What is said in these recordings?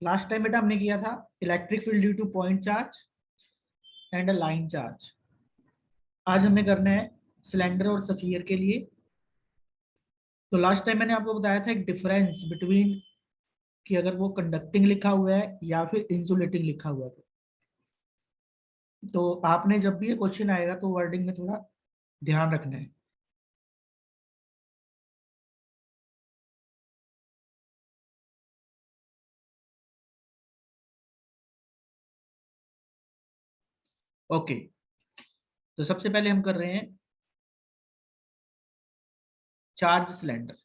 Last time बेटा हमने किया था electric field due two point charge and a line charge. आज हमें करना है सिलेंडर और सफियर के लिए। तो लास्ट टाइम मैंने आपको बताया था एक डिफरेंस बिटवीन कि अगर वो कंडक्टिंग लिखा हुआ है या फिर इंसुलेटिंग लिखा हुआ है। तो आपने जब भी ये क्वेश्चन आएगा तो वर्डिंग में थोड़ा ध्यान रखना है। ओके, तो सबसे पहले हम कर रहे हैं चार्ज सिलेंडर।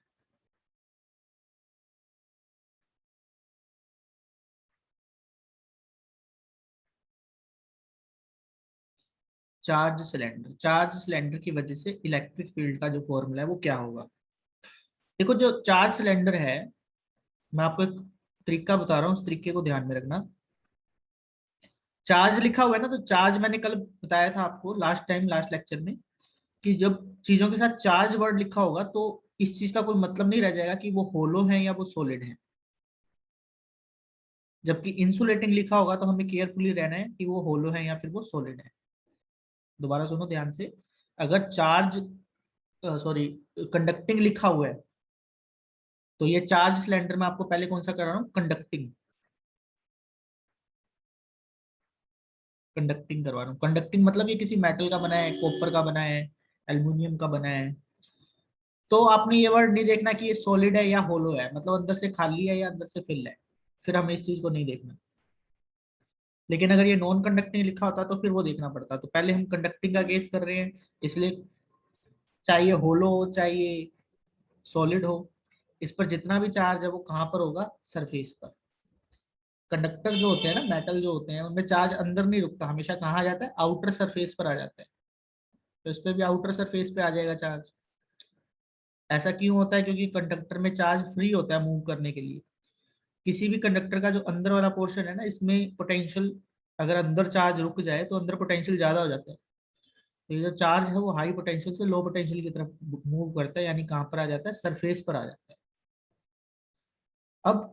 चार्ज सिलेंडर की वजह से इलेक्ट्रिक फील्ड का जो फॉर्मूला है वो क्या होगा। देखो, जो चार्ज सिलेंडर है, मैं आपको एक तरीका बता रहा हूँ, उस तरीके को ध्यान में रखना। चार्ज लिखा हुआ है ना, तो चार्ज मैंने कल बताया था आपको लास्ट टाइम, लास्ट लेक्चर में, कि जब चीजों के साथ चार्ज वर्ड लिखा होगा तो इस चीज का कोई मतलब नहीं रह जाएगा कि वो होलो है या वो सॉलिड है। जबकि इंसुलेटिंग लिखा होगा तो हमें केयरफुली रहना है कि वो होलो है या फिर वो सॉलिड है। दोबारा सुनो ध्यान से। अगर चार्ज सॉरी कंडक्टिंग लिखा हुआ है तो ये चार्ज सिलेंडर में आपको पहले कौन सा कर रहा हूँ, कंडक्टिंग। कंडक्टिंग करवा रहा हूँ। कंडक्टिंग मतलब ये किसी मेटल का बना है, कॉपर का बना है, एल्युमिनियम का बना है। तो आपने ये वर्ड नहीं देखना कि ये सॉलिड है या होलो है, मतलब अंदर से खाली है या अंदर से फिल है, फिर हमें इस चीज को नहीं देखना। लेकिन अगर ये नॉन कंडक्टिंग लिखा होता तो फिर वो देखना पड़ता। तो पहले हम कंडक्टिंग का केस कर रहे हैं, इसलिए चाहे होलो हो चाहे सॉलिड हो, इस पर जितना भी चार्ज है वो कहाँ पर होगा, सरफेस पर। कंडक्टर जो होते हैं ना, मेटल जो होते हैं, उनमें चार्ज अंदर नहीं रुकता, हमेशा कहाँ आ जाता है, आउटर सरफेस पर आ जाता है। तो इस पे भी आउटर सरफेस पे आ जाएगा चार्ज। ऐसा क्यों होता है, क्योंकि कंडक्टर में चार्ज फ्री होता है मूव करने के लिए। किसी भी कंडक्टर का जो अंदर वाला पोर्शन है ना, इसमें पोटेंशियल, अगर अंदर चार्ज रुक जाए तो अंदर पोटेंशियल ज्यादा हो जाता है। तो ये जो चार्ज है वो हाई पोटेंशियल से लो पोटेंशियल की तरफ मूव करता है, यानी कहाँ पर आ जाता है, सरफेस पर आ जाता है। अब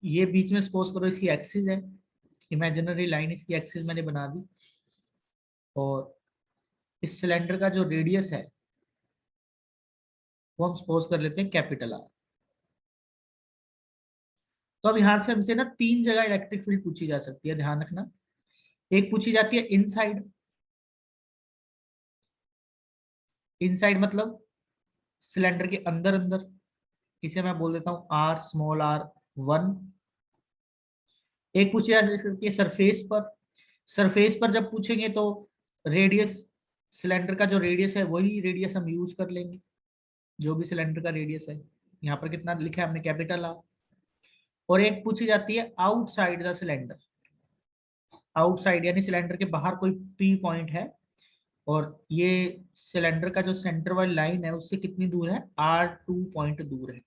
ये बीच में सपोज करो इसकी एक्सिस है, इमेजिनरी लाइन इसकी एक्सिस मैंने बना दी, और इस सिलेंडर का जो रेडियस है वो हम सपोज कर लेते हैं कैपिटल आर। तो अब यहां से हमसे ना तीन जगह इलेक्ट्रिक फील्ड पूछी जा सकती है, ध्यान रखना। एक पूछी जाती है इनसाइड। इनसाइड मतलब सिलेंडर के अंदर अंदर, इसे मैं बोल देता हूँ आर, स्मॉल आर वन। एक पूछी जा सकती है सरफेस पर। सरफेस पर जब पूछेंगे तो रेडियस, सिलेंडर का जो रेडियस है वही रेडियस हम यूज कर लेंगे, जो भी सिलेंडर का रेडियस है। यहाँ पर कितना लिखा है हमने, कैपिटल आर। और एक पूछी जाती है आउटसाइड द सिलेंडर। आउटसाइड यानी सिलेंडर के बाहर कोई पी पॉइंट है, और ये सिलेंडर का जो सेंटर वाली लाइन है उससे कितनी दूर है, R2 पॉइंट दूर है।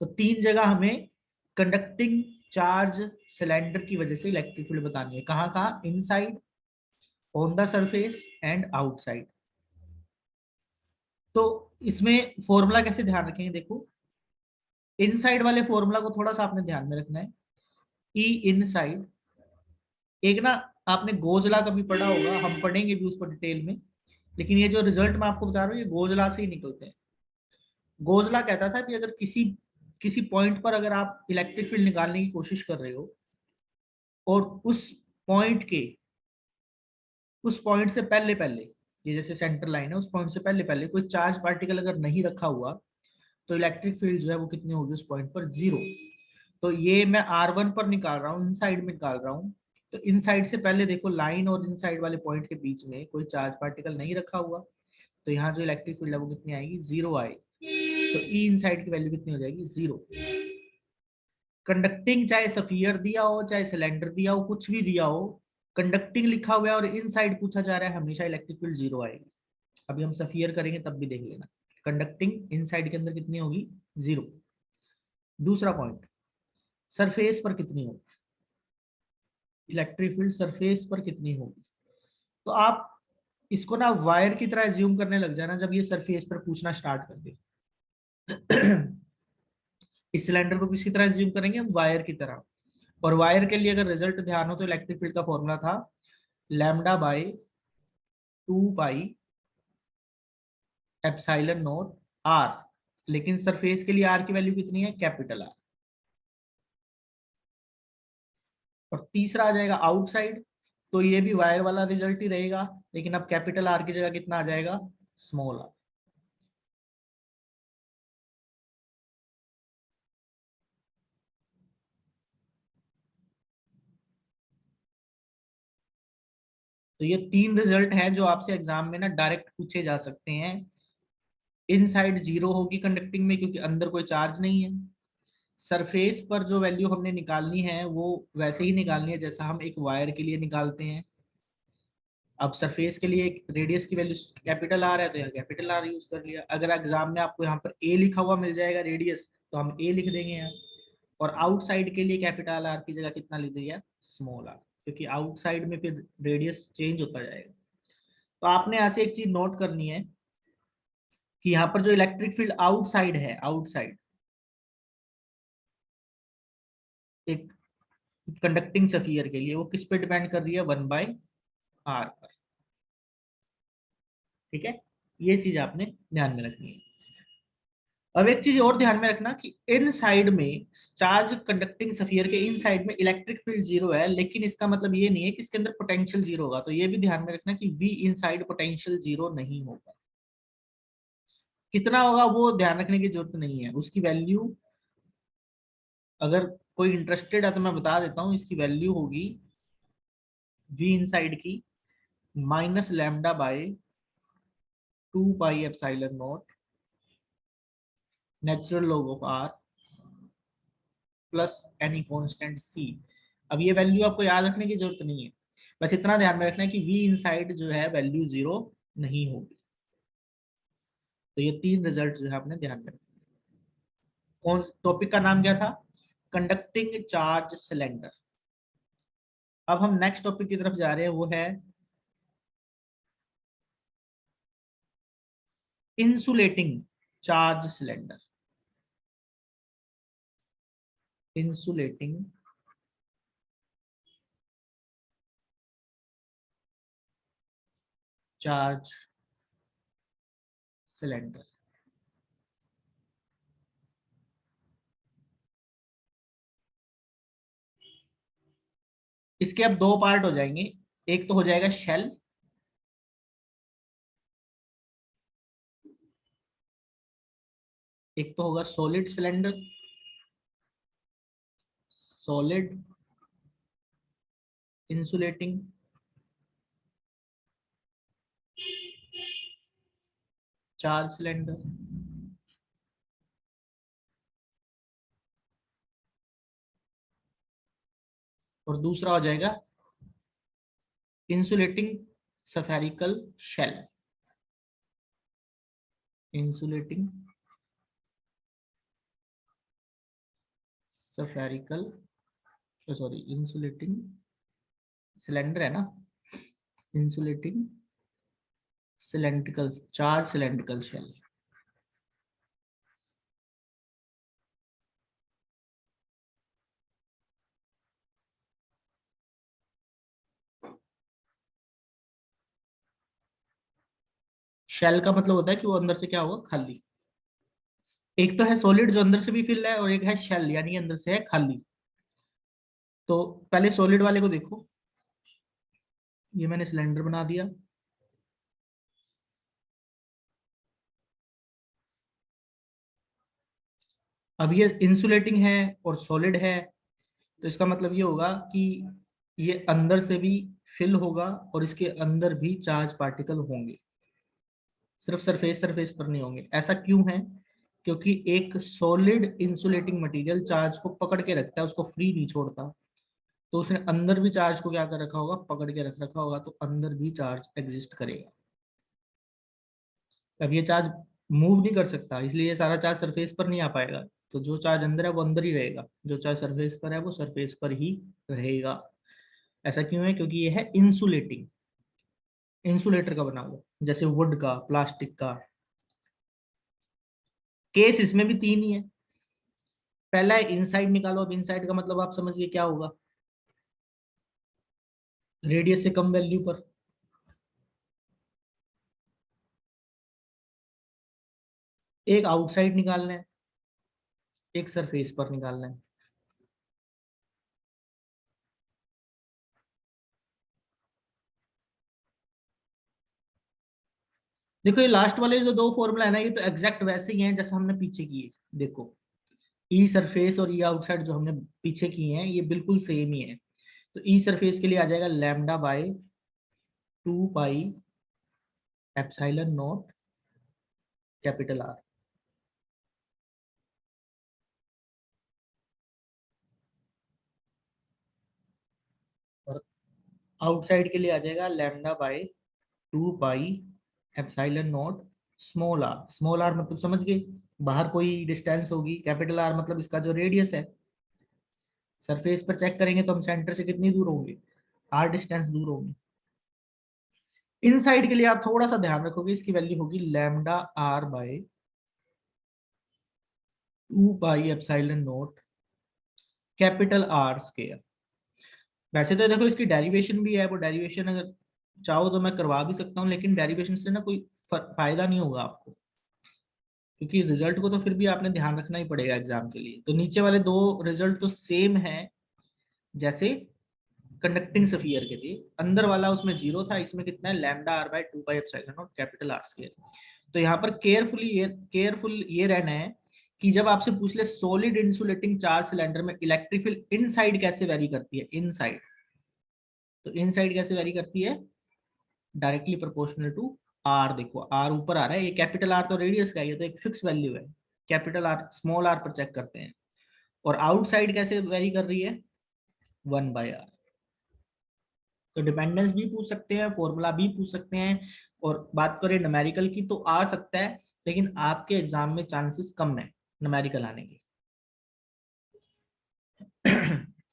तो तीन जगह हमें कंडक्टिंग चार्ज सिलेंडर की वजह से इलेक्ट्रिक फील्ड बतानी है, कहाँ कहाँ, inside, on the surface and outside. तो इसमें फॉर्मूला कैसे ध्यान रखेंगे, देखो इनसाइड वाले फॉर्मूला को थोड़ा सा आपने ध्यान में रखना है। ई इनसाइड, एक ना आपने गोजला कभी पढ़ा होगा, हम पढ़ेंगे भी उसको डिटेल में, लेकिन ये जो रिजल्ट मैं आपको बता रहा हूँ ये गोजला से ही निकलते हैं। गोजला कहता था कि अगर किसी किसी पॉइंट पर अगर आप इलेक्ट्रिक फील्ड निकालने की कोशिश कर रहे हो, और उस पॉइंट से पहले पहले, ये जैसे सेंटर लाइन है, उस पॉइंट से पहले पहले कोई चार्ज पार्टिकल अगर नहीं रखा हुआ, तो इलेक्ट्रिक फील्ड जो है वो कितनी होगी उस पॉइंट पर, जीरो। तो ये मैं R1 पर निकाल रहा हूँ, इन साइड में निकाल रहा हूँ। तो इन साइड से पहले देखो, लाइन और इन साइड वाले पॉइंट के बीच में कोई चार्ज पार्टिकल नहीं रखा हुआ, तो यहाँ जो इलेक्ट्रिक फील्ड है वो कितनी आएगी, जीरो आएगी। तो ई इन साइड की वैल्यू कितनी हो जाएगी, जीरो। कंडक्टिंग चाहे सफियर दिया हो चाहे सिलेंडर दिया हो, कुछ भी दिया हो, कंडक्टिंग लिखा हुआ है और इन साइड पूछा जा रहा है, हमेशा इलेक्ट्रिक फील्ड जीरो आएगी। अभी हम सफियर करेंगे तब भी देख लेना, कंडक्टिंग इन साइड के अंदर कितनी होगी, जीरो। दूसरा पॉइंट, सरफेस पर कितनी होगी इलेक्ट्रिक फील्ड, सरफेस पर कितनी होगी। तो आप इसको ना वायर की तरह एज्यूम करने लग जाना जब ये सरफेस पर पूछना स्टार्ट कर दे। इस सिलेंडर को किसी तरह एज्यूम करेंगे हम, वायर की तरह। और वायर के लिए अगर रिजल्ट ध्यान हो तो इलेक्ट्रिक फील्ड का फॉर्मूला था lambda by 2 pi epsilon naught r. लेकिन सरफेस के लिए आर की वैल्यू कितनी है, कैपिटल आर। और तीसरा आ जाएगा आउटसाइड, तो ये भी वायर वाला रिजल्ट ही रहेगा, लेकिन अब कैपिटल आर की जगह कितना आ जाएगा, स्मॉल आर। तो ये तीन रिजल्ट हैं जो आपसे एग्जाम में ना डायरेक्ट पूछे जा सकते हैं। इनसाइड जीरो होगी कंडक्टिंग में, क्योंकि अंदर कोई चार्ज नहीं है। सरफेस पर जो वैल्यू हमने निकालनी है वो वैसे ही निकालनी है जैसा हम एक वायर के लिए निकालते हैं। अब सरफेस के लिए एक रेडियस की वैल्यू कैपिटल आर है, तो यहाँ कैपिटल आर यूज कर लिया। अगर एग्जाम में आपको यहाँ पर ए लिखा हुआ मिल जाएगा रेडियस, तो हम ए लिख देंगे यहाँ। और आउटसाइड के लिए कैपिटल आर की जगह कितना लिख दिया, स्मॉल आर, क्योंकि आउटसाइड में फिर रेडियस चेंज होता जाएगा। तो आपने यहाँ से एक चीज नोट करनी है कि यहाँ पर जो इलेक्ट्रिक फील्ड आउटसाइड है, आउटसाइड एक कंडक्टिंग सफियर के लिए, वो किस पे डिपेंड कर रही है, 1/r पर। ठीक है, ये चीज आपने ध्यान में रखनी है। अब एक चीज और ध्यान में रखना कि इन साइड में चार्ज कंडक्टिंग सफियर के इन साइड में इलेक्ट्रिक फील्ड जीरो है, लेकिन इसका मतलब ये नहीं है कि इसके अंदर पोटेंशियल जीरो होगा। तो ये भी ध्यान में रखना कि V inside potential zero नहीं होगा। कितना होगा वो ध्यान रखने की जरूरत नहीं है, उसकी वैल्यू, अगर कोई इंटरेस्टेड है तो मैं बता देता हूँ, इसकी वैल्यू होगी वी इन साइड की minus lambda by 2 pi epsilon not natural log of R plus any constant C. अब ये वैल्यू आपको याद रखने की जरूरत नहीं है, बस इतना ध्यान में रखना है कि वी इनसाइड जो है वैल्यू जीरो नहीं होगी। तो ये तीन रिजल्ट जो है आपने ध्यान में रखना। कौन टॉपिक का नाम क्या था, कंडक्टिंग चार्ज सिलेंडर। अब हम नेक्स्ट टॉपिक की तरफ जा रहे हैं, वो है insulating charge cylinder. Insulating charge cylinder. इसके अब दो पार्ट हो जाएंगे, एक तो हो जाएगा शेल, एक तो होगा solid cylinder, solid insulating charge cylinder. और दूसरा हो जाएगा insulating spherical shell. Insulating spherical, sorry insulating cylinder है ना, insulating cylindrical charge cylindrical shell. Shell का मतलब होता है कि वो अंदर से क्या होगा, खाली। एक तो है सॉलिड जो अंदर से भी फिल है, और एक है शेल यानी अंदर से है खाली। तो पहले सॉलिड वाले को देखो, ये मैंने सिलेंडर बना दिया। अब ये इंसुलेटिंग है और सॉलिड है, तो इसका मतलब ये होगा कि ये अंदर से भी फिल होगा और इसके अंदर भी चार्ज पार्टिकल होंगे, सिर्फ सरफेस सरफेस पर नहीं होंगे। ऐसा क्यों है, क्योंकि एक सॉलिड इंसुलेटिंग मटेरियल चार्ज को पकड़ के रखता है, उसको फ्री नहीं छोड़ता। तो उसने अंदर भी चार्ज को क्या कर रखा होगा, पकड़ के रख रखा होगा, तो अंदर भी चार्ज एग्जिस्ट करेगा। अब ये चार्ज मूव नहीं कर सकता, इसलिए ये सारा चार्ज सरफेस पर नहीं आ पाएगा। तो जो चार्ज अंदर है वो अंदर ही रहेगा, जो चार्ज सरफेस पर है वो सरफेस पर ही रहेगा। ऐसा क्यों है, क्योंकि ये है इंसुलेटिंग, इंसुलेटर का बना हुआ, जैसे वुड का, प्लास्टिक का। केस इसमें भी तीन ही है। पहला है इनसाइड निकालो। अब इनसाइड का मतलब आप समझिए क्या होगा, रेडियस से कम वैल्यू पर। एक आउटसाइड निकालना है, एक सरफेस पर निकालना है। देखो ये लास्ट वाले जो दो फॉर्मूला है ना, ये तो एग्जैक्ट वैसे ही हैं जैसे हमने पीछे किए। देखो ई सरफेस और ई आउटसाइड जो हमने पीछे किए हैं, ये बिल्कुल सेम ही है। तो ई सरफेस के लिए आ जाएगा lambda by 2 pi epsilon not capital are. और आउटसाइड के लिए आ जाएगा lambda by 2 pi epsilon not small r. Small r मतलब समझ गए, बाहर कोई डिस्टेंस होगी, कैपिटल आर मतलब इसका जो रेडियस है। सरफेस पर चेक करेंगे तो हम सेंटर से कितनी दूर होंगे, आर डिस्टेंस दूर होंगे। इनसाइड के लिए आप थोड़ा सा ध्यान रखोगे, इसकी वैल्यू होगी lambda r by 2 pi epsilon not capital r square. वैसे तो देखो इसकी डेरिवेशन भी है, वो डेरिवेशन अगर चाहो तो मैं करवा भी सकता हूँ, लेकिन डेरिवेशन से ना कोई फायदा नहीं होगा आपको, क्योंकि रिजल्ट को तो फिर भी आपने ध्यान रखना ही पड़ेगा एग्जाम के लिए। तो नीचे वाले दो रिजल्ट तो सेम है जैसे कंडक्टिंग स्फीयर के थे। अंदर वाला उसमें जीरो था, इसमें कितना है lambda r by 2 pi epsilon not capital r square. तो यहाँ पर केयरफुल ये रहना है कि जब आपसे पूछ ले सॉलिड इंसुलेटिंग चार्ज सिलेंडर में इलेक्ट्रिक फील्ड इनसाइड कैसे वेरी करती है, इनसाइड, तो इनसाइड कैसे वेरी करती है, डायरेक्टली प्रोपोर्शनल टू आर। देखो आर ऊपर आ रहा है, ये कैपिटल आर तो रेडियस का है, ये तो एक फिक्स वैल्यू है। कैपिटल आर स्मॉल आर पर चेक करते हैं। और आउटसाइड कैसे वेरी कर रही है, 1/r। तो डिपेंडेंस भी पूछ सकते हैं, फॉर्मूला भी पूछ सकते हैं। और बात करें न्यूमेरिकल की तो आ सकता है, लेकिन आपके एग्जाम में चांसेस कम है न्यूमेरिकल आने के।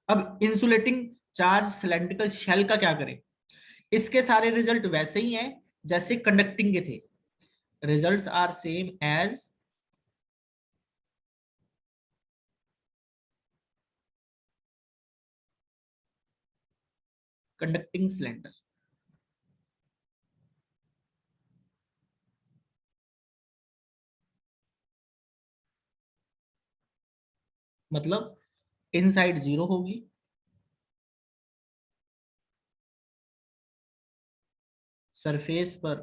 अब इंसुलेटिंग चार्ज सिलेंड्रिकल शेल का क्या करें। इसके सारे रिजल्ट वैसे ही हैं जैसे कंडक्टिंग के थे। Results are same as conducting cylinder. मतलब इनसाइड जीरो होगी, सरफेस पर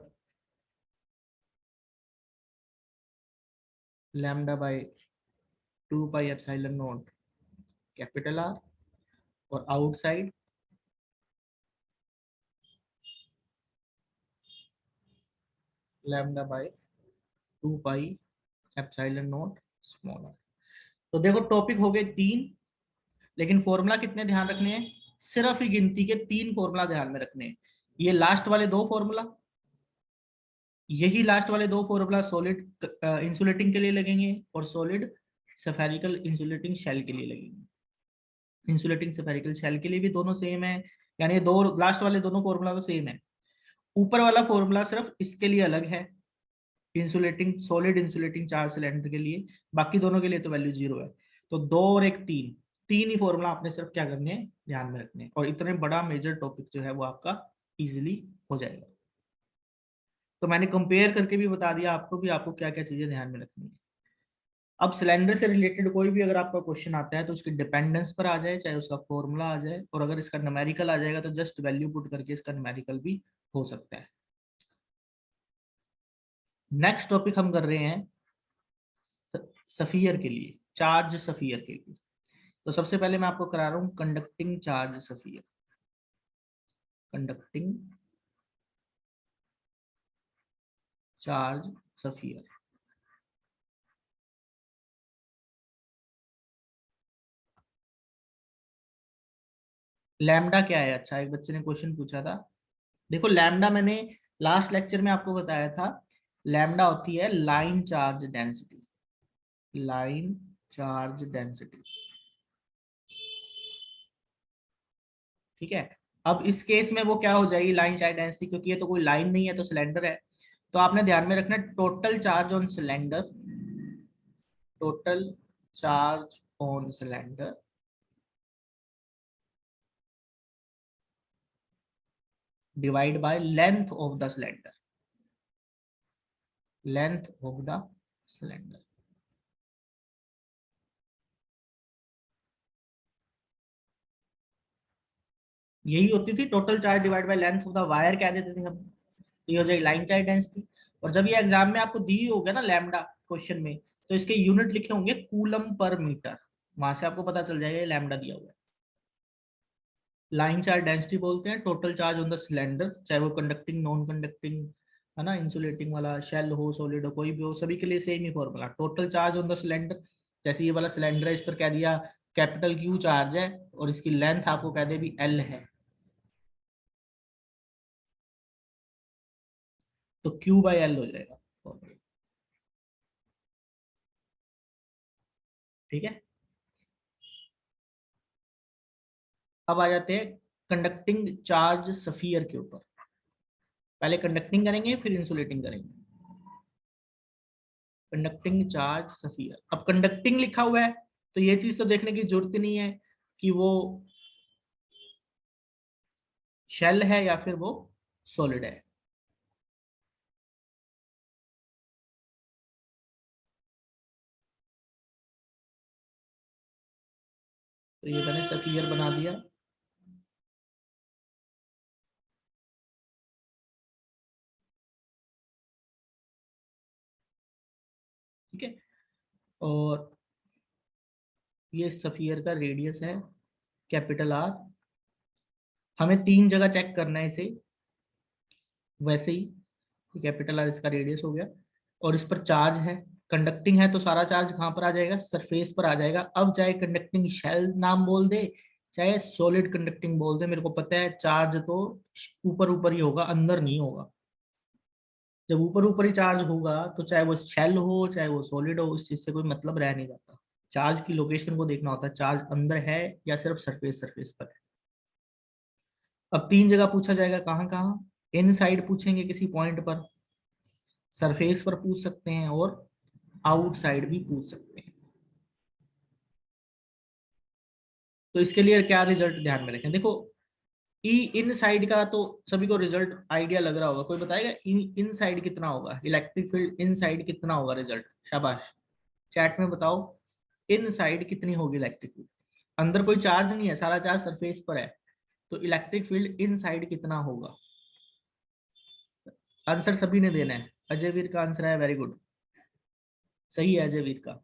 lambda by 2 pi epsilon not capital are, और outside lambda by 2 pi epsilon not small R. तो देखो टॉपिक हो गए तीन, लेकिन फॉर्मूला कितने ध्यान रखने हैं, सिर्फ ही गिनती के तीन फॉर्मूला ध्यान में रखने हैं। ये लास्ट वाले दो फॉर्मूला, यही लास्ट वाले दो फॉर्मूला सॉलिड इंसुलेटिंग के लिए लगेंगे और सॉलिड सफेरिकल इंसुलेटिंग शेल के लिए लगेंगे। इंसुलेटिंग सफेरिकल शेल के लिए भी दोनों सेम है, यानी दो लास्ट वाले दोनों फॉर्मूला तो सेम है। ऊपर वाला फॉर्मूला सिर्फ इसके लिए अलग है, insulating solid insulating charge cylinder के लिए, बाकी दोनों के लिए तो वैल्यू जीरो है। तो दो और एक तीन, तीन ही फॉर्मूला आपने सिर्फ क्या करने हैं, ध्यान में रखने हैं, और इतने बड़ा मेजर टॉपिक जो है वो आपका इजीली हो जाएगा। तो मैंने कंपेयर करके भी बता दिया आपको भी, आपको क्या क्या चीजें ध्यान में रखनी है। अब सिलेंडर से रिलेटेड कोई भी अगर आपका क्वेश्चन आता है तो उसकी डिपेंडेंस पर आ जाए, चाहे उसका फॉर्मूला आ जाए, और अगर इसका न्यूमेरिकल आ जाएगा तो जस्ट वैल्यू पुट करके इसका न्यूमेरिकल भी हो सकता है। नेक्स्ट टॉपिक हम कर रहे हैं सफियर के लिए, चार्ज सफियर के लिए। तो सबसे पहले मैं आपको करा रहा हूं conducting charge sphere. Conducting charge sphere. Lambda क्या है, अच्छा एक बच्चे ने क्वेश्चन पूछा था। देखो लैम्डा मैंने लास्ट लेक्चर में आपको बताया था, लैम्डा होती है line charge density. Line charge density, ठीक है। अब इस केस में वो क्या हो जाएगी लाइन चार्ज डेंसिटी, क्योंकि ये तो कोई लाइन नहीं है तो सिलेंडर है। तो आपने ध्यान में रखना total charge on cylinder, total charge on cylinder divide by length of the cylinder, length of the cylinder. यही होती थी total charge divide by length of the wire, कह देते थे हम। तो ये हो जाएगी लाइन चार्ज डेंसिटी। और जब ये एग्जाम में आपको दी होगा ना लैम्डा क्वेश्चन में, तो इसके यूनिट लिखे होंगे कूलम पर मीटर, वहां से आपको पता चल जाएगा ये लैम्डा दिया हुआ है। लाइन चार्ज डेंसिटी बोलते हैं total charge on the cylinder, चाहे वो कंडक्टिंग नॉन कंडक्टिंग है ना, इंसुलेटिंग वाला, शेल हो सॉलिड हो कोई भी हो, सभी के लिए same he formula, total charge on the cylinder. जैसे ये वाला सिलेंडर है, इस पर कह दिया कैपिटल क्यू चार्ज है और इसकी लेंथ आपको कह दे भी एल है, तो क्यू बाई एल हो जाएगा। ठीक है, अब आ जाते हैं कंडक्टिंग चार्ज सफियर के ऊपर। पहले कंडक्टिंग करेंगे फिर इंसुलेटिंग करेंगे। कंडक्टिंग चार्ज सफियर, अब कंडक्टिंग लिखा हुआ है तो ये चीज तो देखने की जरूरत नहीं है कि वो शेल है या फिर वो सॉलिड है। तो ये मैंने सफियर बना दिया। ठीक है, और ये सफियर का रेडियस है कैपिटल आर। हमें तीन जगह चेक करना है इसे, वैसे ही कैपिटल आर इसका रेडियस हो गया, और इस पर चार्ज है, कंडक्टिंग है तो सारा चार्ज कहाँ पर आ जाएगा, सरफेस पर आ जाएगा। अब चाहे कंडक्टिंग शेल नाम बोल दे चाहे सॉलिड कंडक्टिंग बोल दे, मेरे को पता है चार्ज तो ऊपर ऊपर ही होगा, अंदर नहीं होगा। जब ऊपर ऊपर ही चार्ज होगा तो चाहे वो शेल हो चाहे वो सॉलिड हो, इस चीज से कोई मतलब रह नहीं जाता। चार्ज की लोकेशन को देखना होता है, चार्ज अंदर है या सिर्फ सरफेस सरफेस पर है। अब तीन जगह पूछा जाएगा, कहाँ कहाँ, इन साइड पूछेंगे किसी पॉइंट पर, सरफेस पर पूछ सकते हैं और आउटसाइड भी पूछ सकते हैं। तो इसके लिए क्या रिजल्ट ध्यान में रखें, देखो ई इन साइड का तो सभी को रिजल्ट आइडिया लग रहा होगा, कोई बताएगा इन साइड कितना होगा, इलेक्ट्रिक फील्ड इन साइड कितना होगा रिजल्ट, शाबाश चैट में बताओ, इन साइड कितनी होगी इलेक्ट्रिक फील्ड। अंदर कोई चार्ज नहीं है, सारा चार्ज सरफेस पर है, तो इलेक्ट्रिक फील्ड इन साइड कितना होगा। आंसर सभी ने देना है, अजय वीर का आंसर है वेरी गुड, सही है अजय वीर का।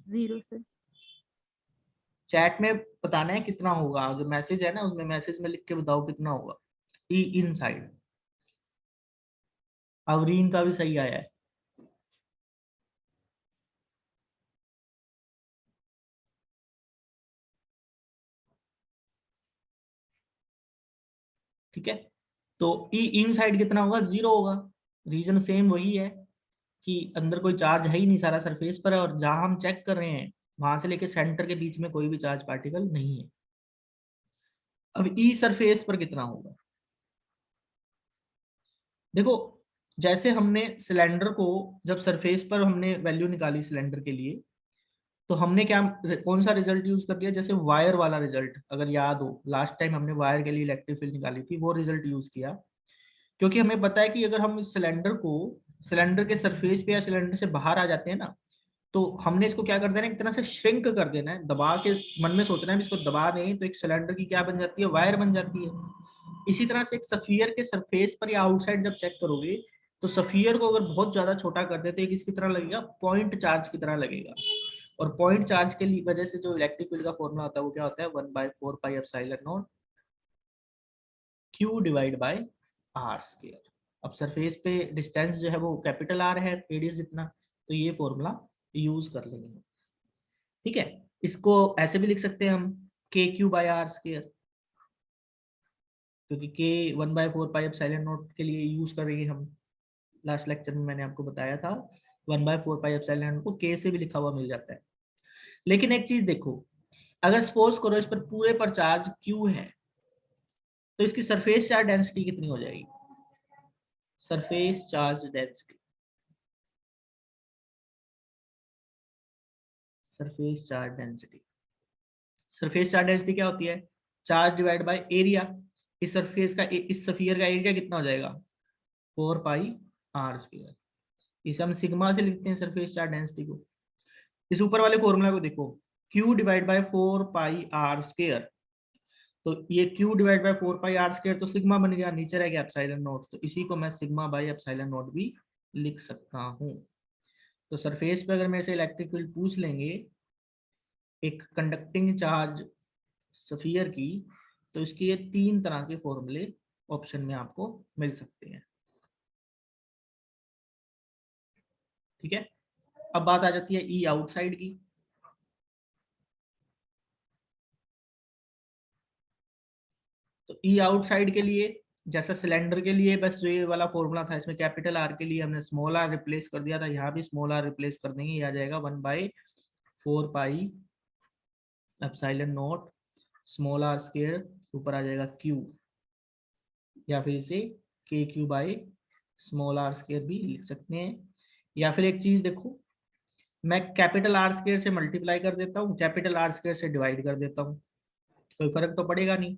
0 से। चैट में बताना है कितना होगा, जो मैसेज है ना उसमें मैसेज में लिख के बताओ कितना होगा ई इन साइड। अवरीन का भी सही आया है। ठीक है, तो ई इन साइड कितना होगा, 0 होगा। रीजन सेम वही है कि अंदर कोई चार्ज है ही नहीं, सारा सरफेस पर है, और जहां हम चेक कर रहे हैं वहां से लेके सेंटर के बीच में कोई भी चार्ज पार्टिकल नहीं है। अब ई सरफेस पर कितना होगा, देखो जैसे हमने सिलेंडर को, जब सरफेस पर हमने वैल्यू निकाली सिलेंडर के लिए, तो हमने क्या, कौन सा रिजल्ट यूज कर दिया, जैसे वायर वाला रिजल्ट, अगर याद हो लास्ट टाइम हमने वायर के लिए इलेक्ट्रिक फील्ड निकाली थी, वो रिजल्ट यूज किया। क्योंकि हमें पता है कि अगर हम इस सिलेंडर को सिलेंडर के सरफेस पे या सिलेंडर से बाहर आ जाते हैं ना, तो हमने इसको क्या कर देना है, एक तरह से श्रिंक कर देना है, दबा के, मन में सोचना है इसको दबा दें तो एक सिलेंडर की क्या बन जाती है, वायर बन जाती है। इसी तरह से एक सफियर के सरफेस पर या आउटसाइड जब चेक करोगे, तो सफियर को अगर बहुत ज्यादा छोटा कर देते हैं, किसकी तरह लगेगा, पॉइंट चार्ज की तरह लगेगा। और पॉइंट चार्ज के लिए वजह से जो इलेक्ट्रिक फील्ड का फॉर्मूला होता है वो क्या होता है, 1/4πε0 Q divide by R square. अब सरफेस पे डिस्टेंस जो है वो कैपिटल आर है, रेडियस जितना, तो ये फॉर्मूला यूज कर लेंगे। ठीक है, इसको ऐसे भी लिख सकते हैं हम, के क्यू बाय आर स्क्वायर, क्योंकि के 1/4πε0 के लिए यूज करेंगे हम। लास्ट लेक्चर में मैंने आपको बताया था 1/4πε0 को के से भी लिखा हुआ मिल जाता है। लेकिन एक चीज देखो, अगर सपोज करो इस पर पूरे पर चार्ज क्यू है, तो इसकी सरफेस चार्ज डेंसिटी कितनी हो जाएगी, surface charge density, surface charge density. Surface charge density क्या होती है? Charge divide by area. इस सरफेस का, इस स्फीयर का एरिया कितना हो जाएगा? 4πr²। इसे हम सिग्मा से लिखते हैं सरफेस चार्ज डेंसिटी को। इस ऊपर वाले फॉर्मूला को देखो, Q डिवाइड बाय 4πr²। तो ये Q डिवाइड बाय 4πr² तो सिग्मा बन गया, नीचे रह गया एप्सिलॉन नॉट, तो इसी को मैं सिग्मा बाय एप्सिलॉन नॉट भी लिख सकता हूँ। तो सरफेस पे अगर मेरे से इलेक्ट्रिक फील्ड पूछ लेंगे एक कंडक्टिंग चार्ज स्फीयर की, तो इसके ये 3 तरह के फॉर्मूले ऑप्शन में आपको मिल सकते हैं। ठीक है, अब बात आ जाती है ई आउटसाइड की। तो ई आउटसाइड के लिए, जैसा सिलेंडर के लिए बस जो ये वाला फॉर्मूला था, इसमें कैपिटल आर के लिए हमने स्मॉल आर रिप्लेस कर दिया था, यहाँ भी स्मॉल आर रिप्लेस कर देंगे, ये आ जाएगा 1/4π epsilon not small are square, ऊपर आ जाएगा क्यू, या फिर इसे K Q by small are square भी लिख सकते हैं। या फिर एक चीज देखो, मैं कैपिटल आर स्क्वायर से मल्टीप्लाई कर देता हूँ, कैपिटल आर स्क्वायर से डिवाइड कर देता हूँ, कोई फर्क तो पड़ेगा नहीं।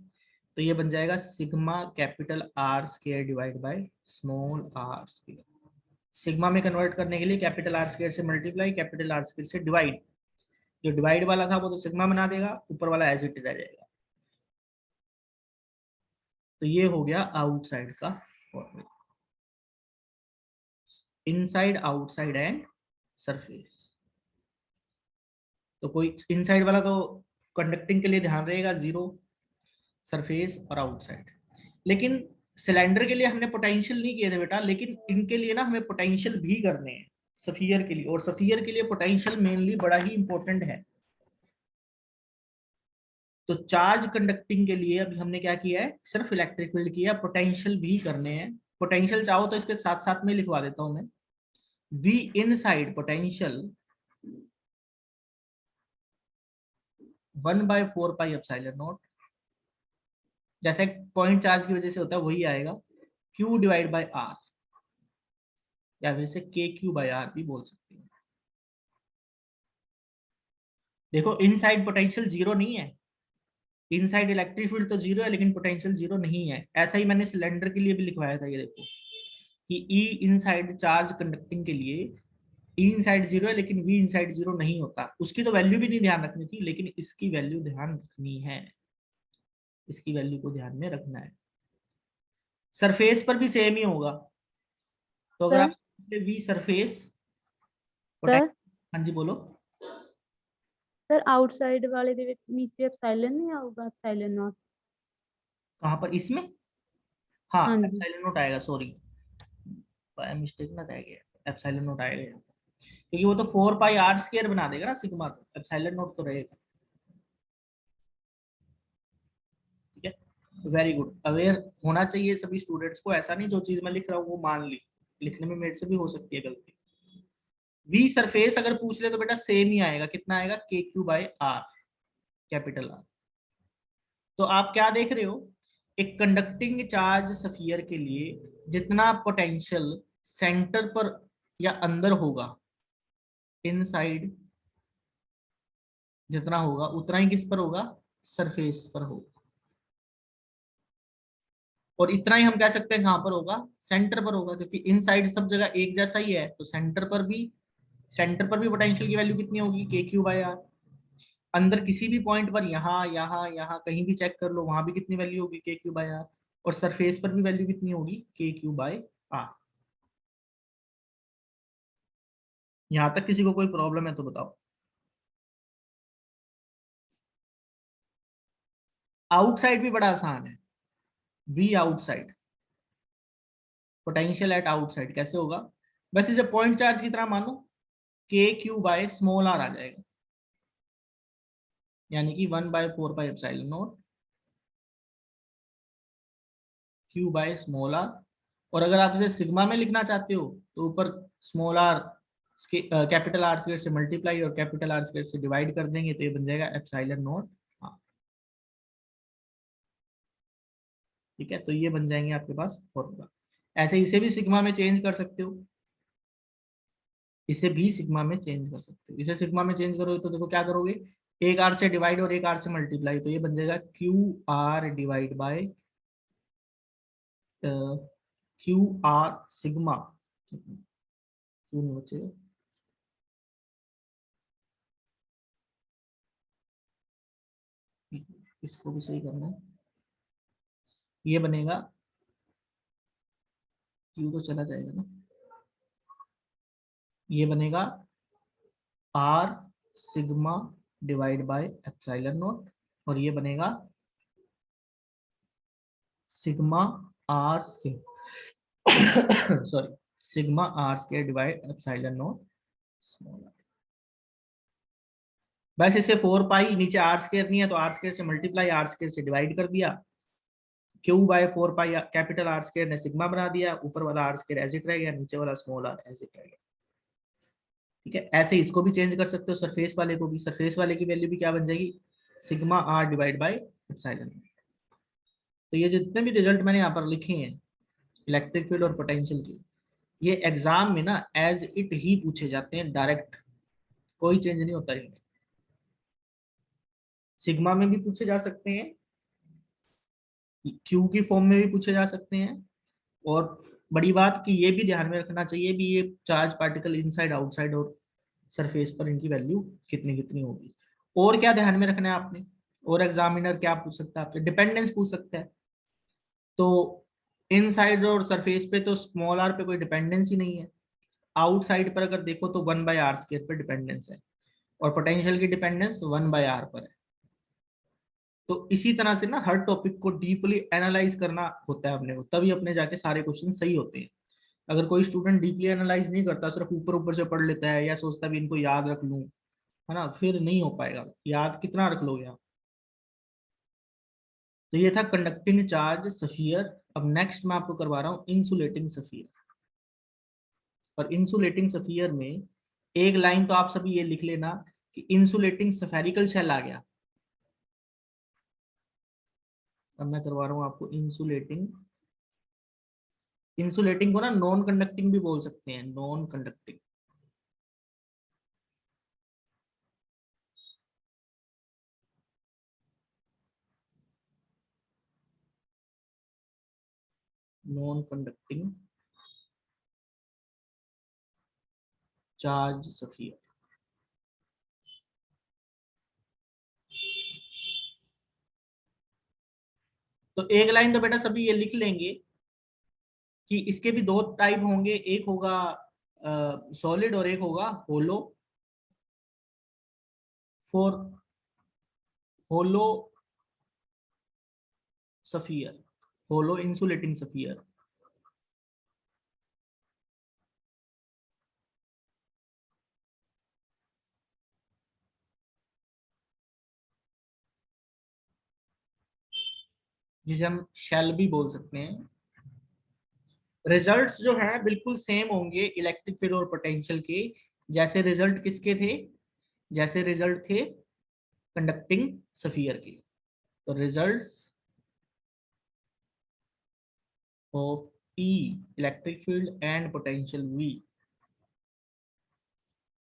तो ये बन जाएगा sigma capital r square divide by small are square. Sigma में कन्वर्ट करने के लिए कैपिटल आर स्क्वायर से मल्टीप्लाई, कैपिटल आर स्क्वायर से डिवाइड। जो डिवाइड वाला था वो तो सिग्मा बना देगा, ऊपर वाला एज इट इज रह जाएगा। तो ये हो गया आउटसाइड का formula. Inside, outside and surface. तो कोई इनसाइड वाला तो कंडक्टिंग के लिए ध्यान रहेगा 0, सरफेस और आउटसाइड। लेकिन सिलेंडर के लिए हमने पोटेंशियल नहीं किए थे बेटा, लेकिन इनके लिए ना हमें पोटेंशियल भी करने हैं सफियर के लिए, और सफियर के लिए पोटेंशियल मेनली बड़ा ही इंपॉर्टेंट है। तो चार्ज कंडक्टिंग के लिए अभी हमने क्या किया है, सिर्फ इलेक्ट्रिक फील्ड किया, पोटेंशियल भी करने हैं। पोटेंशियल चाहो तो इसके साथ साथ में लिखवा देता हूं मैं, V inside potential 1/4π epsilon not, जैसे पॉइंट चार्ज की वजह से होता है वही आएगा, Q डिवाइड बाय R, या फिर इसे KQ/R भी बोल सकते हैं। देखो इनसाइड पोटेंशियल 0 नहीं है, इनसाइड इलेक्ट्रिक फील्ड तो 0 है, लेकिन पोटेंशियल 0 नहीं है। ऐसा ही मैंने सिलेंडर के लिए भी लिखवाया था, ये देखो कि E इनसाइड चार्ज कंडक्टिंग के लिए E इनसाइड 0 है, लेकिन V इनसाइड 0 नहीं होता। उसकी तो वैल्यू भी नहीं ध्यान रखनी थी, लेकिन इसकी वैल्यू ध्यान रखनी है, इसकी वैल्यू को ध्यान में रखना है। सरफेस पर भी सेम ही होगा। तो अगर आप V सरफेस, सर हाँ जी बोलो। सर आउटसाइड वाले ਦੇ ਵਿੱਚ ਨੀਚੇ एप्सिलॉन नहीं आऊगा, एप्सिलॉन नॉट। कहाँ पर? इसमें हाँ हाँ जी एप्सिलॉन नॉट आएगा, सॉरी बाय मिस्टेक ना रह गया, एप्सिलॉन नॉट आएगा, क्योंकि वो तो 4πr² बना देगा ना सिग्मा, तो एप्सिलॉन नॉट तो रहेगा। ठीक है, वेरी गुड, अवेयर होना चाहिए सभी स्टूडेंट्स को, ऐसा नहीं जो चीज मैं लिख रहा हूँ वो मान ली, लिखने में मेरे से भी हो सकती है गलती। वी सरफेस अगर पूछ ले तो बेटा सेम ही आएगा, कितना आएगा? KQ/R, capital R. तो आप क्या देख रहे हो, एक कंडक्टिंग चार्ज स्फीयर के लिए जितना पोटेंशियल सेंटर पर या अंदर होगा, इनसाइड जितना होगा उतना ही किस पर होगा? सरफेस पर होगा। और इतना ही हम कह सकते हैं कहां पर होगा? सेंटर पर होगा, क्योंकि इनसाइड सब जगह एक जैसा ही है, तो सेंटर पर भी पोटेंशियल की वैल्यू कितनी होगी? KQ/R। अंदर किसी भी पॉइंट पर, यहाँ यहाँ यहाँ कहीं भी चेक कर लो, वहां भी कितनी वैल्यू होगी? KQ/R। और सरफेस पर भी वैल्यू कितनी होगी? KQ/R। यहां तक किसी को कोई प्रॉब्लम है तो बताओ। आउटसाइड भी बड़ा आसान है, V outside, potential at outside कैसे होगा? बस इसे पॉइंट चार्ज की तरह मानो, KQ/r आ जाएगा, यानी कि 1/4π एप्सिलॉन नॉट Q/r। और अगर आप इसे सिग्मा में लिखना चाहते हो तो ऊपर small are capital r square से मल्टीप्लाई और कैपिटल आर स्क्वायर से डिवाइड कर देंगे, तो ये बन जाएगा एप्सिलॉन नॉट। ठीक है, तो ये बन जाएंगे आपके पास फॉर्मूला। ऐसे इसे भी सिग्मा में चेंज कर सकते हो, इसे भी सिग्मा में चेंज कर सकते हो। इसे सिग्मा में चेंज करोगे तो देखो क्या करोगे, एक आर से डिवाइड और एक आर से मल्टीप्लाई, तो ये बन जाएगा Q R divide bye Q R sigma, क्यों नहीं बचेगा, इसको भी सही करना है, ये बनेगा, क्यू तो चला जाएगा ना, ये बनेगा r sigma divide by epsilon naught, और ये बनेगा sigma r sorry sigma r square divide epsilon not small r. बस इसे 4 पाई, नीचे आर स्क्वायर नहीं है तो आर स्क्वायर से मल्टीप्लाई, आर स्क्वायर से डिवाइड कर दिया, q by 4 pi capital r square ने सिग्मा बना दिया, ऊपर वाला आर स्क्वायर एज इट रह गया, नीचे वाला स्मॉल आर एज इट रह गया। ठीक है, ऐसे इसको भी चेंज कर सकते हो, सरफेस वाले को भी, सरफेस वाले की वैल्यू भी क्या बन जाएगी, sigma r divide by epsilon. तो ये जितने भी रिजल्ट मैंने यहाँ पर लिखे हैं इलेक्ट्रिक फील्ड और पोटेंशियल की, ये एग्जाम में ना एज इट ही पूछे जाते हैं डायरेक्ट, कोई चेंज नहीं होता इनमें। सिग्मा में भी पूछे जा सकते हैं, क्यू की फॉर्म में भी पूछे जा सकते हैं, और बड़ी बात कि ये भी ध्यान में रखना चाहिए भी ये चार्ज पार्टिकल इनसाइड आउटसाइड और सरफेस पर इनकी वैल्यू कितनी कितनी होगी। और क्या ध्यान में रखना है आपने, और एग्जामिनर क्या पूछ सकता है आपसे, डिपेंडेंस पूछ सकता है। तो इनसाइड और सरफेस पे तो स्मॉल आर पे कोई डिपेंडेंस ही नहीं है, आउटसाइड पर अगर देखो तो 1/r स्क्वायर पर डिपेंडेंस है, और पोटेंशियल की डिपेंडेंस 1/r पर है। तो इसी तरह से ना हर टॉपिक को डीपली एनालाइज करना होता है अपने को, तभी अपने जाके सारे क्वेश्चन सही होते हैं। अगर कोई स्टूडेंट डीपली एनालाइज नहीं करता, सिर्फ ऊपर ऊपर से पढ़ लेता है या सोचता है भी इनको याद रख लूं, है ना, फिर नहीं हो पाएगा, याद कितना रख लोगे आप। तो ये था कंडक्टिंग चार्ज सफियर। अब नेक्स्ट मैं आपको करवा रहा हूँ इंसुलेटिंग सफियर। और इंसुलेटिंग सफियर में एक लाइन तो आप सभी ये लिख लेना कि इंसुलेटिंग स्फेरिकल शेल आ गया। अब मैं करवा रहा हूँ आपको इंसुलेटिंग, इंसुलेटिंग को ना नॉन कंडक्टिंग भी बोल सकते हैं, non conducting, non conducting charge sphere. तो एक लाइन तो बेटा सभी ये लिख लेंगे कि इसके भी दो टाइप होंगे, एक होगा सॉलिड और एक होगा hollow. For hollow sphere, hollow insulating sphere, जिसे हम शेल भी बोल सकते हैं। रिजल्ट्स जो हैं बिल्कुल सेम होंगे इलेक्ट्रिक फील्ड और पोटेंशियल के, जैसे रिजल्ट किसके थे, जैसे रिजल्ट थे कंडक्टिंग सफियर के। तो results of E electric field and potential V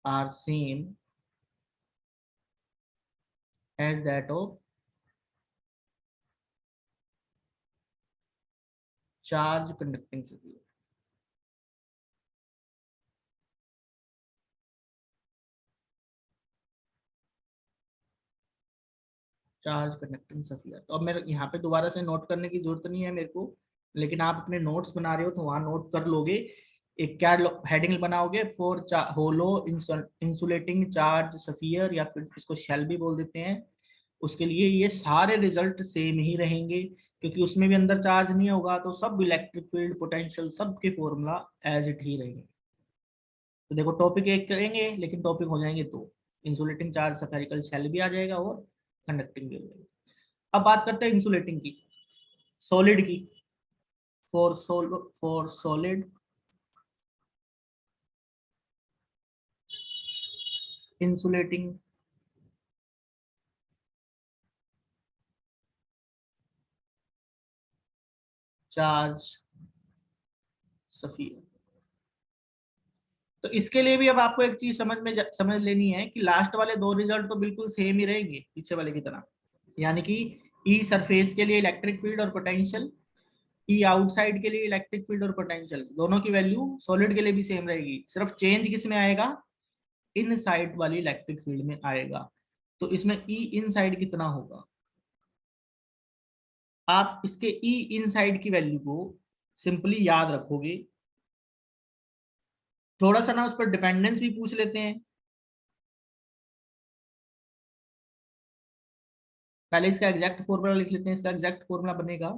are same as that of charge conducting sphere. Charge conducting sphere, तो अब मेरे यहाँ पे दोबारा से नोट करने की जरूरत नहीं है मेरे को, लेकिन आप अपने नोट्स बना रहे हो तो वहां नोट कर लोगे। एक क्या हेडिंग बनाओगे, for hollow insulating charge sphere, या फिर इसको शेल भी बोल देते हैं। उसके लिए ये सारे रिजल्ट सेम ही रहेंगे, क्योंकि उसमें भी अंदर चार्ज नहीं होगा, तो सब इलेक्ट्रिक फील्ड पोटेंशियल सबके फॉर्मूला एज इट ही रहेंगे। तो देखो टॉपिक एक करेंगे लेकिन टॉपिक हो जाएंगे दो, इंसुलेटिंग चार्ज स्फेरिकल शेल भी आ जाएगा और कंडक्टिंग भी हो जाएगा। अब बात करते हैं इंसुलेटिंग की, सॉलिड की। For solid insulating charge sphere. तो इसके लिए भी अब आपको एक चीज समझ लेनी है कि लास्ट वाले दो रिजल्ट तो बिल्कुल सेम ही रहेंगे पीछे वाले की तरह, यानी कि ई सरफेस के लिए इलेक्ट्रिक फील्ड और पोटेंशियल, ई आउटसाइड के लिए इलेक्ट्रिक फील्ड और पोटेंशियल, दोनों की वैल्यू सॉलिड के लिए भी सेम रहेगी, सिर्फ चेंज किस में आएगा, इन साइड वाली इलेक्ट्रिक फील्ड में आएगा। तो इसमें ई इन साइड कितना होगा, आप इसके ई इन साइड की वैल्यू को सिंपली याद रखोगे। थोड़ा सा ना उस पर डिपेंडेंस भी पूछ लेते हैं। पहले इसका एग्जैक्ट फॉर्मूला लिख लेते हैं। इसका एग्जैक्ट फॉर्मूला बनेगा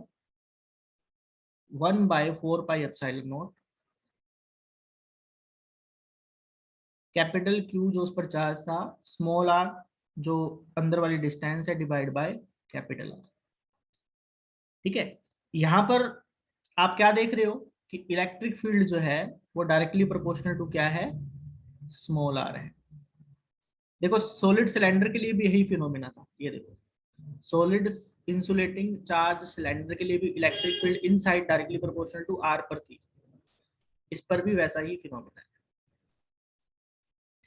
1/4πε0 कैपिटल क्यू जो उस पर चार्ज था, स्मॉल आर जो अंदर वाली डिस्टेंस है, डिवाइड बाय कैपिटल आर। ठीक है, यहां पर आप क्या देख रहे हो कि इलेक्ट्रिक फील्ड जो है वो डायरेक्टली प्रोपोर्शनल टू क्या है, स्मॉल आर है। देखो सॉलिड सिलेंडर के लिए भी यही फिनोमेना था, ये देखो सॉलिड इंसुलेटिंग चार्ज सिलेंडर के लिए भी electric field inside directly proportional to r पर थी, इस पर भी वैसा ही फिनोमेना है।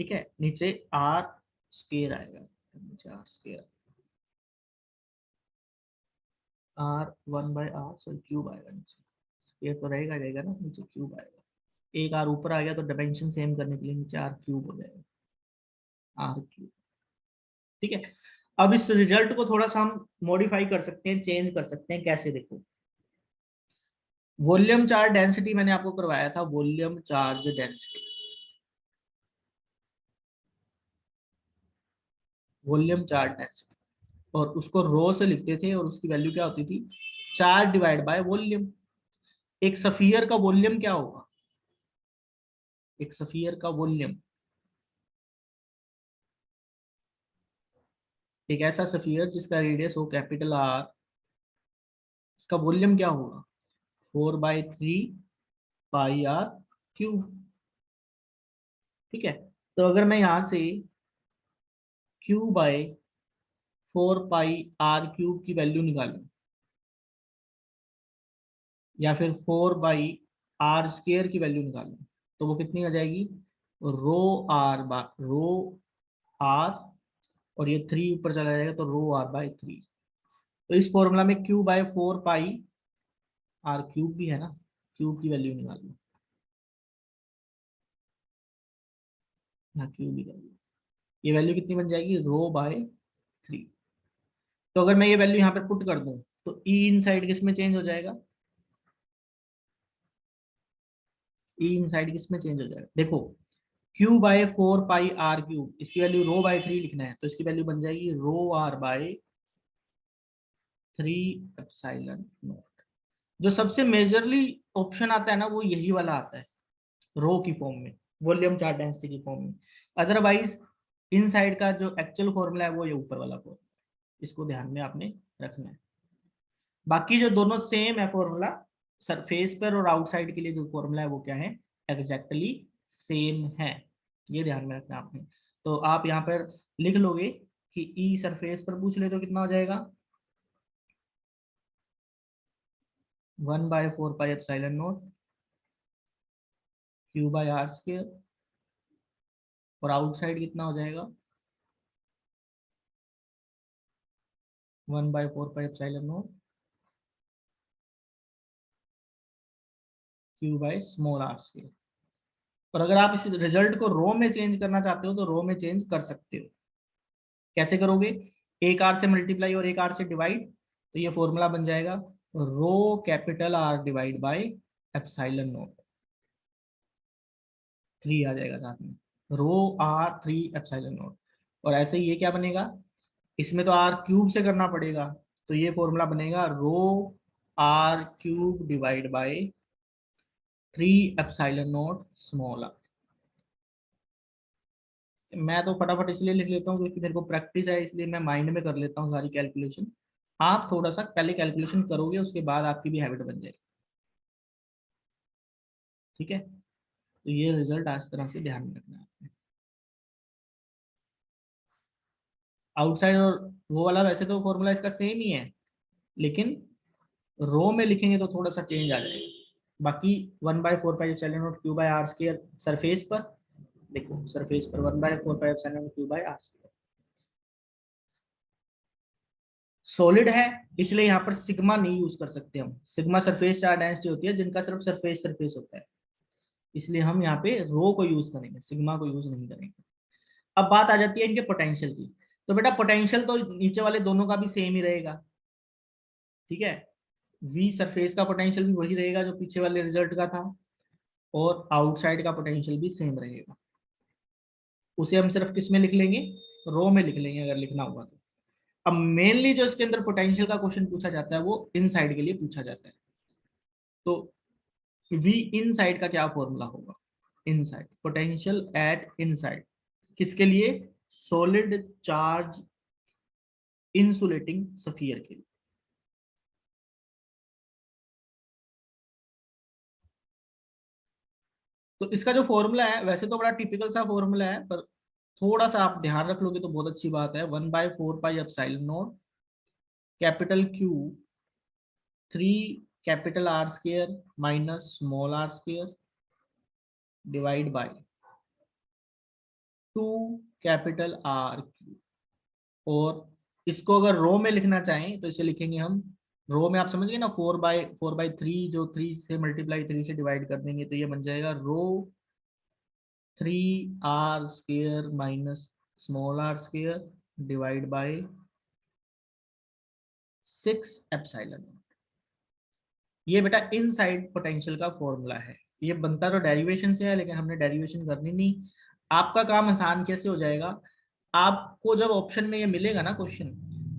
ठीक है, नीचे आर स्क्वायर आएगा, नीचे r square, r 1/r sorry cube आएगा, नीचे स्क्वायर तो रहेगा ना, नीचे क्यूब आएगा। एक आर ऊपर आ गया तो डायमेंशन सेम करने के लिए नीचे आर क्यूब हो जाएगा, आर क्यूब। ठीक है, अब इस रिजल्ट को थोड़ा सा हम मॉडिफाई कर सकते हैं, चेंज कर सकते हैं। कैसे, देखो वॉल्यूम चार्ज डेंसिटी मैंने आपको करवाया था, volume charge density, volume charge density, और उसको रो से लिखते थे और उसकी वैल्यू क्या होती थी, चार्ज डिवाइड बाय वॉल्यूम। एक सफियर का वॉल्यूम क्या होगा, एक सफियर का वॉल्यूम, एक ऐसा सफियर जिसका रेडियस हो कैपिटल आर, इसका वॉल्यूम क्या होगा, 4/3πr³। ठीक है, तो अगर मैं यहां से Q/4πr³ की वैल्यू निकालूं, या फिर 4/r² की वैल्यू निकालूं, तो वो कितनी आ जाएगी, रो आर, और ये 3 ऊपर चला जाएगा तो रो r/3। तो इस फॉर्मूला में Q/4πr³ भी है ना, क्यूब की वैल्यू निकाल लो, यहाँ क्यूब की वैल्यू, ये वैल्यू कितनी बन जाएगी, रो/3। तो अगर मैं ये वैल्यू यहाँ पे पुट कर दूं तो ई इन साइड किस में चेंज हो जाएगा, ई इन साइड किस में चेंज हो जाएगा, देखो Q/4πr³, इसकी वैल्यू रो/3 लिखना है तो इसकी वैल्यू बन जाएगी ro r/3ε0। जो सबसे मेजरली ऑप्शन आता है ना वो यही वाला आता है, रो की फॉर्म में, वॉल्यूम चार्ज डेंसिटी की फॉर्म में। अदरवाइज इन साइड का जो एक्चुअल फॉर्मूला है वो ये ऊपर वाला फॉर्मूला, इसको ध्यान में आपने रखना है। बाकी जो दोनों सेम है फॉर्मूला, सरफेस पर और आउटसाइड के लिए जो फॉर्मूला है वो क्या है, एग्जैक्टली सेम है, ये ध्यान में रखना आपने। तो आप यहाँ पर लिख लोगे कि ई सरफेस पर पूछ ले तो कितना हो जाएगा, 1/4πε0 Q/r², और आउटसाइड कितना हो जाएगा, 1/4πε0 Q/r²। और अगर आप इस रिजल्ट को रो में चेंज करना चाहते हो तो रो में चेंज कर सकते हो। कैसे करोगे, एक आर से मल्टीप्लाई और एक आर से डिवाइड, तो ये फॉर्मूला बन जाएगा rho capital R divide by epsilon not, 3 आ जाएगा साथ में, ro r3ε0। और ऐसे ही ये क्या बनेगा, इसमें तो आर क्यूब से करना पड़ेगा, तो ये फॉर्मूला बनेगा ro r³ divide by 3ε0 small R. मैं तो फटाफट इसलिए लिख लेता हूँ क्योंकि मेरे को प्रैक्टिस है, इसलिए मैं माइंड में कर लेता हूँ सारी कैलकुलेशन। आप थोड़ा सा पहले कैलकुलेशन करोगे उसके बाद आपकी भी हैबिट बन जाएगी। ठीक है, तो ये रिजल्ट आज तरह से ध्यान में रखना है आपने। आउटसाइड और वो वाला वैसे तो फॉर्मूला इसका सेम ही है, लेकिन रो में लिखेंगे तो थोड़ा सा चेंज आ जाएगा। बाकी 1/4πε0 Q/r² सरफेस पर, देखो सरफेस पर 1/4πε Q by R square. Solid है इसलिए यहाँ पर सिग्मा नहीं यूज कर सकते हम, सिग्मा सरफेस चार्ज डेंसिटी होती है जिनका सिर्फ सरफेस सरफेस होता है, इसलिए हम यहाँ पे रो को यूज करेंगे, सिग्मा को यूज नहीं करेंगे। अब बात आ जाती है इनके पोटेंशियल की। तो बेटा पोटेंशियल तो नीचे वाले दोनों का भी सेम ही रहेगा, ठीक है। वी सरफेस का पोटेंशियल भी वही रहेगा जो पीछे वाले रिजल्ट का था, और आउटसाइड का पोटेंशियल भी सेम रहेगा। उसे हम सिर्फ किस में लिख लेंगे, रो में लिख लेंगे अगर लिखना होगा तो। अब मेनली जो इसके अंदर पोटेंशियल का क्वेश्चन पूछा जाता है वो इनसाइड के लिए पूछा जाता है। तो वी इनसाइड का क्या फॉर्मूला होगा, इनसाइड पोटेंशियल एट इनसाइड, किसके लिए, सॉलिड चार्ज इंसुलेटिंग स्फीयर के लिए। तो इसका जो फॉर्मूला है वैसे तो बड़ा टिपिकल सा फॉर्मूला है, पर थोड़ा सा आप ध्यान रख लोगे तो बहुत अच्छी बात है। 1/4πε0 capital Q 3 capital R² minus small r² divide by 2 capital R³। और इसको अगर रो में लिखना चाहें तो इसे लिखेंगे हम, रो में आप समझ गए ना, 4/3 जो 3 से मल्टीप्लाई 3 से डिवाइड कर देंगे तो ये बन जाएगा rho 3r² minus small r² divide by 6ε। ये बेटा इनसाइड पोटेंशियल का फॉर्मूला है। ये बनता तो डेरिवेशन से है लेकिन हमने डेरिवेशन करनी नहीं। आपका काम आसान कैसे हो जाएगा, आपको जब ऑप्शन में ये मिलेगा ना क्वेश्चन,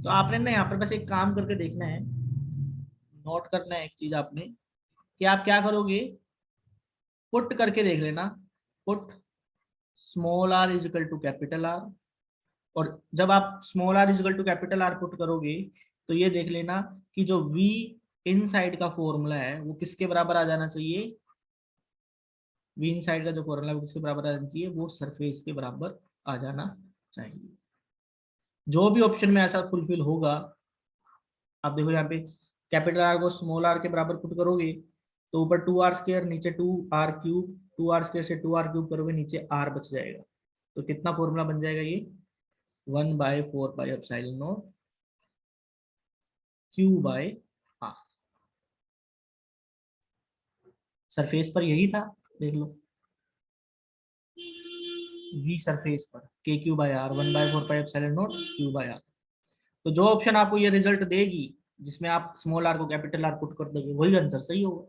तो आपने ना यहाँ पर बस एक काम करके देखना है, नोट करना है एक चीज आपने, कि आप क्या करोगे, पुट करके देख लेना, put small r is equal to capital R। और जब आप small r is equal to capital R put करोगे तो ये देख लेना कि जो v इनसाइड का फॉर्मूला है वो किसके बराबर आ जाना चाहिए, v इनसाइड का जो फॉर्मूला है वो किसके बराबर आ जाना चाहिए, वो सरफेस के बराबर आ जाना चाहिए। जो भी ऑप्शन में ऐसा फुलफिल होगा, आप देखो यहाँ पे कैपिटल R को स्मॉल r के बराबर पुट करोगे तो ऊपर 2r², नीचे 2r³, 2r² से 2r³ करोगे, नीचे r बच जाएगा। तो कितना फॉर्मूला बन जाएगा ये, 1/4πε0 क्यू बाय आर। सरफेस पर यही था, देख लो, वी सरफेस पर KQ/R 1/4πε0 Q/R। तो जो ऑप्शन आपको ये रिजल्ट देगी जिसमें आप स्मॉल r को कैपिटल R पुट कर दोगे वही आंसर सही होगा।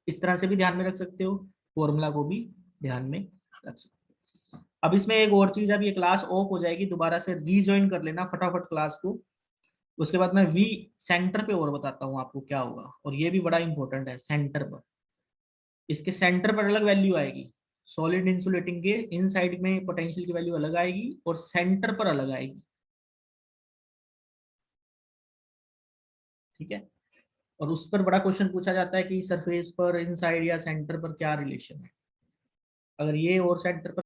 इस तरह से भी ध्यान में रख सकते हो, फॉर्मूला को भी ध्यान में रख सकते हो। अब इसमें एक और चीज, अब ये क्लास ऑफ हो जाएगी, दोबारा से रीज्वाइन कर लेना फटाफट क्लास को। उसके बाद मैं वी सेंटर पे और बताता हूँ आपको क्या होगा, और ये भी बड़ा इंपॉर्टेंट है, सेंटर पर, इसके सेंटर पर अलग वैल्यू आएगी। सॉलिड इंसुलेटिंग के इनसाइड में पोटेंशियल की वैल्यू अलग आएगी और सेंटर पर अलग आएगी, ठीक है। और उस पर बड़ा क्वेश्चन पूछा जाता है कि सरफेस पर इनसाइड या सेंटर पर क्या रिलेशन है। अगर ये और सेंटर पर